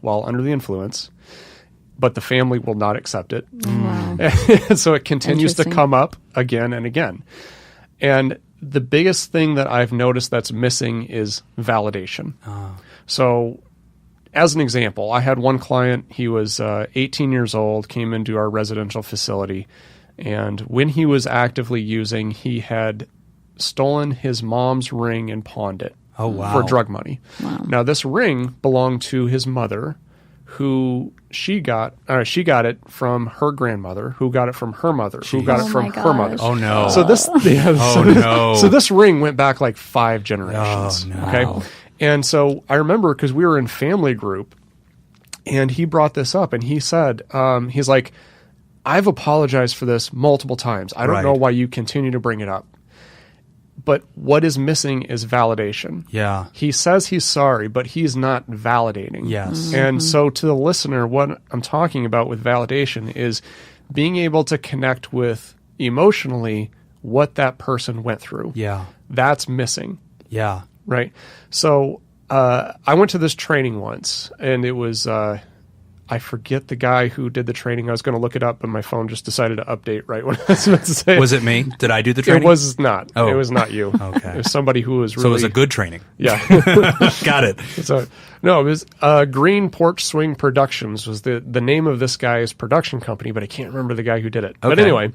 while under the influence, but the family will not accept it. Wow. So it continues to come up again and again. And the biggest thing that I've noticed that's missing is validation. So as an example, I had one client, he was 18 years old, came into our residential facility, and when he was actively using, he had stolen his mom's ring and pawned it for drug money. Wow. Now, this ring belonged to his mother, who she got it from her grandmother, who got it from her mother, who got it from her mother. Oh, no. So this, so this ring went back like 5 generations. Oh, no. Okay. And so I remember, because we were in family group, and he brought this up, and he said, he's like, I've apologized for this multiple times. I don't know why you continue to bring it up. But what is missing is validation. Yeah. He says he's sorry, but he's not validating. Yes. And so to the listener, what I'm talking about with validation is being able to connect with emotionally what that person went through. Yeah. That's missing. Yeah. Right. So I went to this training once, and it was, I forget the guy who did the training. I was going to look it up, but my phone just decided to update right when I was about to say it. Was it me? Did I do the training? It was not. Oh. It was not you. Okay. It was somebody who was really... So it was a good training. Yeah. Got it. So, no, it was Green Porch Swing Productions was the name of this guy's production company, but I can't remember the guy who did it. Okay. But anyway,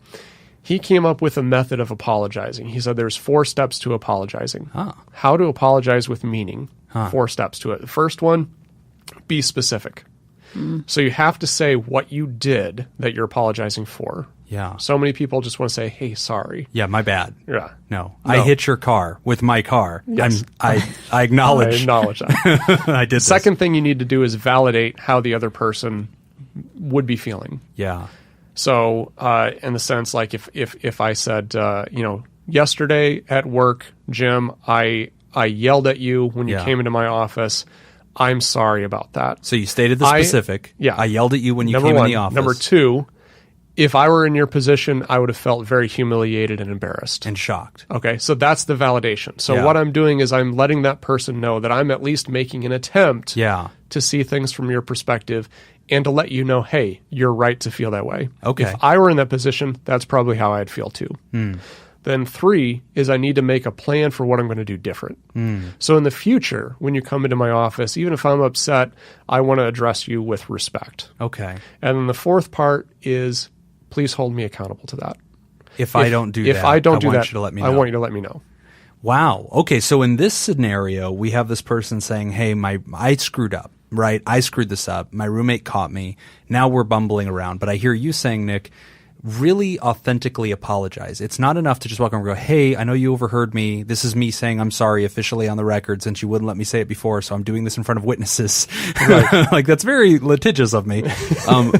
he came up with a method of apologizing. He said there's 4 steps to apologizing. How to apologize with meaning. 4 steps to it. The first one, be specific. So you have to say what you did that you're apologizing for. Yeah. So many people just want to say, hey, sorry. Yeah, my bad. Yeah. No. I hit your car with my car. Yes. I acknowledge. I acknowledge that. I did Second thing you need to do is validate how the other person would be feeling. Yeah. So in the sense, like if I said, yesterday at work, Jim, I yelled at you when you came into my office. I'm sorry about that. So you stated the specific. I yelled at you when you came in the office. Number 2, if I were in your position, I would have felt very humiliated and embarrassed. And shocked. Okay, so that's the validation. So what I'm doing is I'm letting that person know that I'm at least making an attempt to see things from your perspective and to let you know, hey, you're right to feel that way. Okay. If I were in that position, that's probably how I'd feel too. Then 3 is I need to make a plan for what I'm going to do different. So in the future, when you come into my office, even if I'm upset, I want to address you with respect. Okay. And then the 4th part is please hold me accountable to that. If I don't do that, I want you to let me know. I want you to let me know. Wow. Okay, so in this scenario, we have this person saying, hey, I screwed up, right? I screwed this up. My roommate caught me. Now we're bumbling around. But I hear you saying, Nick, really authentically apologize. It's not enough to just walk over and go, hey, I know you overheard me. This is me saying I'm sorry officially on the record since you wouldn't let me say it before, so I'm doing this in front of witnesses. Right. Like, that's very litigious of me.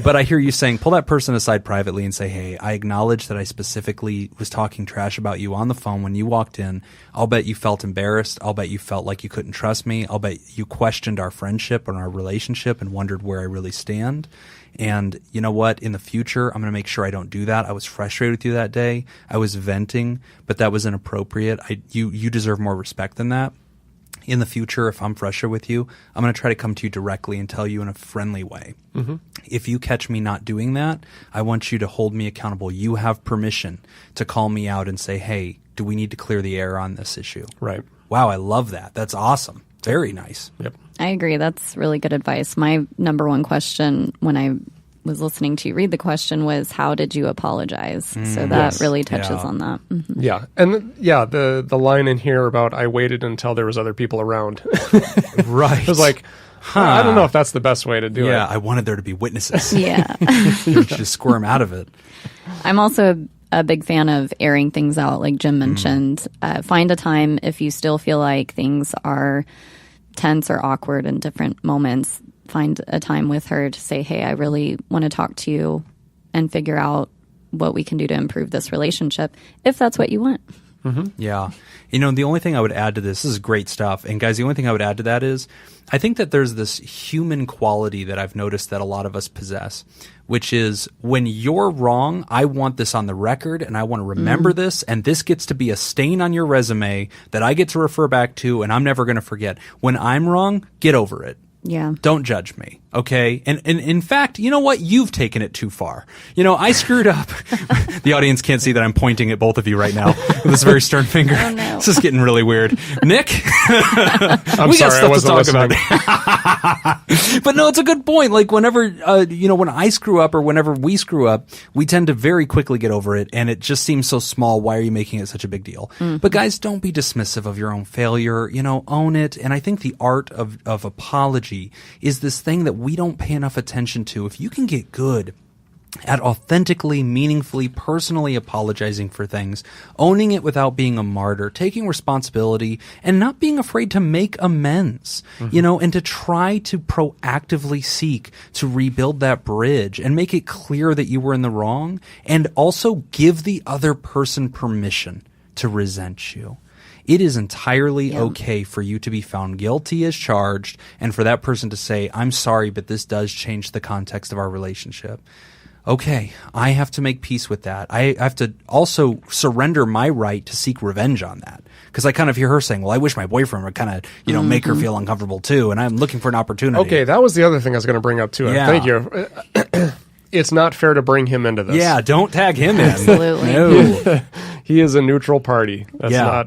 But I hear you saying, pull that person aside privately and say, hey, I acknowledge that I specifically was talking trash about you on the phone when you walked in. I'll bet you felt embarrassed. I'll bet you felt like you couldn't trust me. I'll bet you questioned our friendship and our relationship and wondered where I really stand. And you know what? In the future, I'm going to make sure I don't do that. I was frustrated with you that day. I was venting, but that was inappropriate. You deserve more respect than that. In the future, if I'm frustrated with you, I'm going to try to come to you directly and tell you in a friendly way. If you catch me not doing that, I want you to hold me accountable. You have permission to call me out and say, hey, do we need to clear the air on this issue? Right. Wow, I love that. That's awesome. Very nice. Yep. I agree. That's really good advice. My number one question when I was listening to you read the question was, how did you apologize? So that really touches on that. Yeah. And the line in here about I waited until there was other people around. Right. It was like, I don't know if that's the best way to do it. Yeah, I wanted there to be witnesses. Yeah. You just squirm out of it. I'm also a big fan of airing things out, like Jim mentioned. Find a time if you still feel like things are tense or awkward in different moments. Find a time with her to say, hey, I really want to talk to you and figure out what we can do to improve this relationship, if that's what you want. Yeah. You know, the only thing I would add to this is great stuff. And guys, the only thing I would add to that is I think that there's this human quality that I've noticed that a lot of us possess, which is when you're wrong, I want this on the record and I want to remember this. And this gets to be a stain on your resume that I get to refer back to and I'm never going to forget. When I'm wrong, get over it. Yeah. Don't judge me, okay? And in fact, you know what? You've taken it too far. You know, I screwed up. The audience can't see that I'm pointing at both of you right now with this very stern finger. Oh, no. This is getting really weird. Nick? I'm we got sorry, I stuff to wasn't talk listening. about. But no, it's a good point. Like whenever, when I screw up or whenever we screw up, we tend to very quickly get over it. And it just seems so small. Why are you making it such a big deal? Mm-hmm. But guys, don't be dismissive of your own failure. You know, own it. And I think the art of apology is this thing that we don't pay enough attention to. If you can get good at authentically, meaningfully, personally apologizing for things, owning it without being a martyr, taking responsibility, and not being afraid to make amends, and to try to proactively seek to rebuild that bridge and make it clear that you were in the wrong, and also give the other person permission to resent you. It is entirely okay for you to be found guilty as charged and for that person to say, I'm sorry, but this does change the context of our relationship. Okay, I have to make peace with that. I have to also surrender my right to seek revenge on that. Because I kind of hear her saying, well, I wish my boyfriend would kind of, make her feel uncomfortable too, and I'm looking for an opportunity. Okay, that was the other thing I was going to bring up too. Yeah. Thank you. It's not fair to bring him into this. Yeah, don't tag him in. Absolutely. No. He is a neutral party. That's Yeah.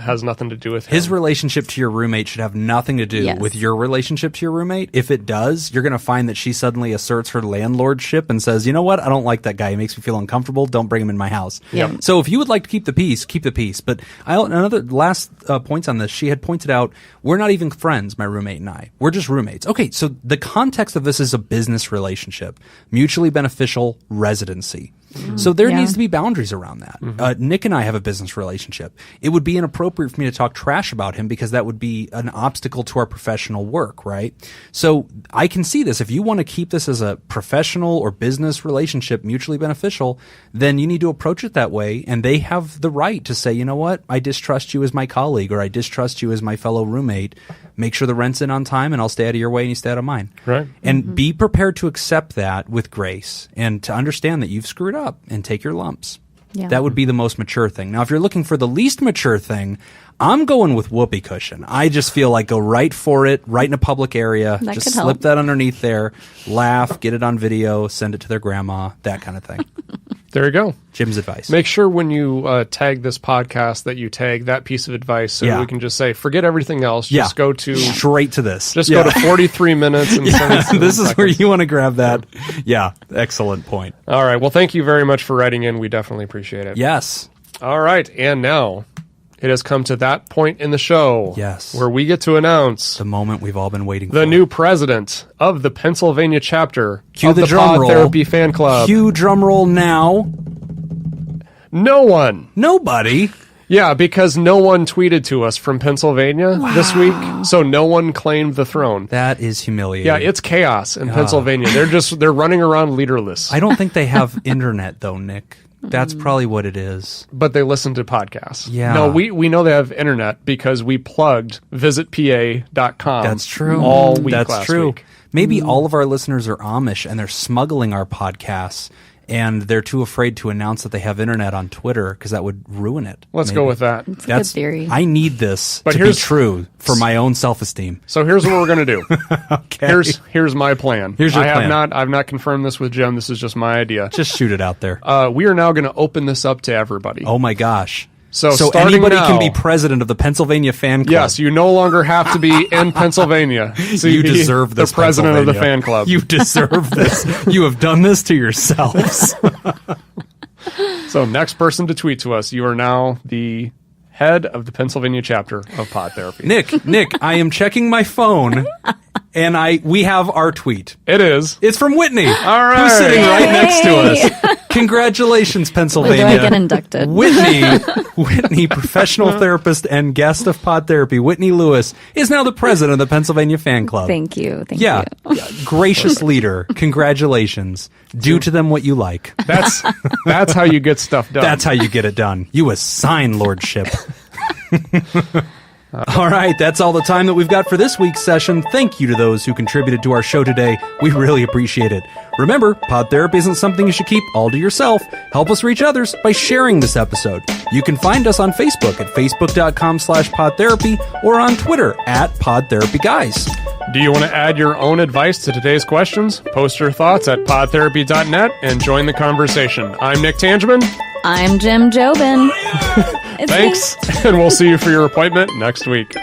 has nothing to do with him. His relationship to your roommate should have nothing to do with your relationship to your roommate. If it does, you're going to find that she suddenly asserts her landlordship and says, you know what? I don't like that guy. He makes me feel uncomfortable. Don't bring him in my house. Yeah. So if you would like to keep the peace, keep the peace. But another last points on this, she had pointed out, we're not even friends, my roommate and I. We're just roommates. Okay, so the context of this is a business relationship, mutually beneficial residency. So there needs to be boundaries around that. Nick and I have a business relationship. It would be inappropriate for me to talk trash about him because that would be an obstacle to our professional work, right? So I can see this. If you want to keep this as a professional or business relationship mutually beneficial, then you need to approach it that way. And they have the right to say, you know what? I distrust you as my colleague, or I distrust you as my fellow roommate. Make sure the rent's in on time, and I'll stay out of your way and you stay out of mine. Right. And be prepared to accept that with grace and to understand that you've screwed up and take your lumps. Yeah. That would be the most mature thing. Now, if you're looking for the least mature thing, I'm going with whoopee cushion. I just feel like go right for it, right in a public area. That just could slip help. that underneath there, laugh, get it on video, send it to their grandma, that kind of thing. There you go. Jim's advice. Make sure when you tag this podcast that you tag that piece of advice so we can just say, forget everything else. Just go to... straight to this. Just go to 43 minutes and 77 This is seconds. where you want to grab that. Yeah, excellent point. All right. Well, thank you very much for writing in. We definitely appreciate it. Yes. All right. And now it has come to that point in the show where we get to announce the moment we've all been waiting for. The new president of the Pennsylvania chapter Cue of the the drum Pod roll. Therapy Fan Club. Cue drum roll now. No one. Nobody. Yeah, because no one tweeted to us from Pennsylvania this week, so no one claimed the throne. That is humiliating. Yeah, it's chaos in Pennsylvania. They're running around leaderless. I don't think they have internet though, Nick. That's probably what it is. But they listen to podcasts. Yeah. No, we know they have internet because we plugged visitpa.com. That's true. All week That's last true. week. Maybe all of our listeners are Amish and they're smuggling our podcasts and they're too afraid to announce that they have internet on Twitter because that would ruin it. Let's go with that. It's a good theory. I need this But to be here's- true for my own self-esteem. So here's what we're going to do. Okay. Here's my plan. Here's your plan. I've not confirmed this with Jim. This is just my idea. Just shoot it out there. We are now going to open this up to everybody. Oh my gosh. So anybody starting now- can be president of the Pennsylvania fan club. Yes, you no longer have to be in Pennsylvania. So You deserve this, The president of the Pennsylvania. fan club. You deserve this. You have done this to yourselves. So next person to tweet to us, you are now the head of the Pennsylvania chapter of Pod Therapy. Nick, I am checking my phone, and we have our tweet. It is. It's from Whitney. All right. Who's sitting right Yay. next to us. Congratulations, When Pennsylvania. do I get inducted? Whitney, professional therapist and guest of Pod Therapy, Whitney Lewis, is now the president of the Pennsylvania fan club. Thank you. Thank Yeah, you. gracious leader. Congratulations. Do to them what you like. That's how you get stuff done. That's how you get it done. You assign lordship. All right, that's all the time that we've got for this week's session. Thank you to those who contributed to our show today. We really appreciate it. Remember, Pod Therapy isn't something you should keep all to yourself. Help us reach others by sharing this episode. You can find us on Facebook at facebook.com/podtherapy or on Twitter at podtherapyguys. Do you want to add your own advice to today's questions? Post your thoughts at podtherapy.net and join the conversation. I'm Nick Tangeman. I'm Jim Jobin. Thanks, and we'll see you for your appointment next week.